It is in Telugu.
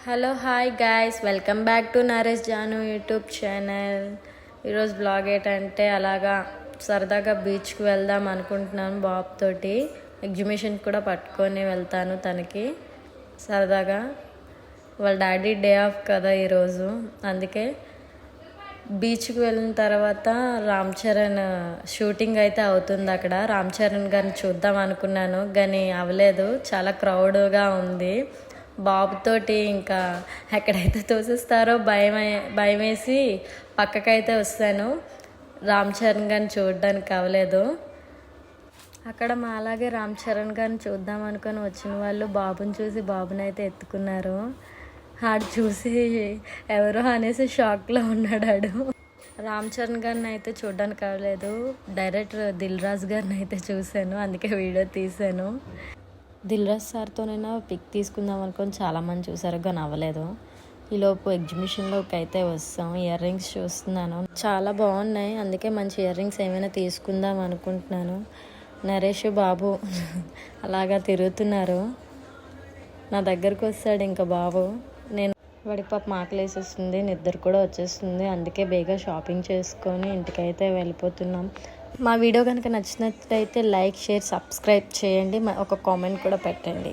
Hello hi guys, welcome back to Naresh Janu YouTube channel. ఈరోజు బ్లాగ్ ఏంటంటే అలాగా సరదాగా బీచ్కి వెళ్దాం అనుకుంటున్నాను. బాబు తోటి ఎగ్జిబిషన్ కూడా పట్టుకొని వెళ్తాను తనకి సరదాగా. వాళ్ళ డాడీ డే ఆఫ్ కదా ఈరోజు, అందుకే బీచ్కి వెళ్ళిన తర్వాత రామ్ చరణ్ షూటింగ్ అయితే అవుతుంది అక్కడ. రామ్ చరణ్ గారిని చూద్దాం అనుకున్నాను కానీ అవ్వలేదు, చాలా క్రౌడ్గా ఉంది. బాబుతోటి ఇంకా ఎక్కడైతే తోసిస్తారో భయం వేసి పక్కకైతే వస్తాను. రామ్ చరణ్ గారిని చూడడానికి అవ్వలేదు. అక్కడ మా అలాగే రామ్ చరణ్ గారిని చూద్దాం అనుకొని వచ్చిన వాళ్ళు బాబుని చూసి బాబుని అయితే ఎత్తుకున్నారు. ఆడు చూసి ఎవరో అనేసి షాక్లో ఉన్నాడు. రామ్ చరణ్ గారిని అయితే చూడడానికి అవ్వలేదు, డైరెక్టర్ దిల్ రాజు గారిని అయితే చూశాను, అందుకే వీడియో తీశాను. దిల్ రాజు సార్తోనైనా పిక్ తీసుకుందాం అనుకొని చాలామంది చూసారు కానీ అవ్వలేదు. ఈలోపు ఎగ్జిబిషన్లోకి అయితే వస్తాం. ఇయర్ రింగ్స్ చూస్తున్నాను, చాలా బాగున్నాయి, అందుకే మంచి ఇయర్ రింగ్స్ ఏమైనా తీసుకుందాం అనుకుంటున్నాను. నరేష్ బాబు అలాగా తిరుగుతున్నారు. నా దగ్గరకు వస్తాడు ఇంకా బాబు. నేను వాడికి పాప ఆకలేసేస్తుంది, నిద్ర కూడా వచ్చేస్తుంది, అందుకే బేగా షాపింగ్ చేసుకొని ఇంటికైతే వెళ్ళిపోతున్నాం. మా వీడియో కనుక నచ్చినట్లయితే లైక్, షేర్, సబ్స్క్రైబ్ చేయండి, ఒక కామెంట్ కూడా పెట్టండి.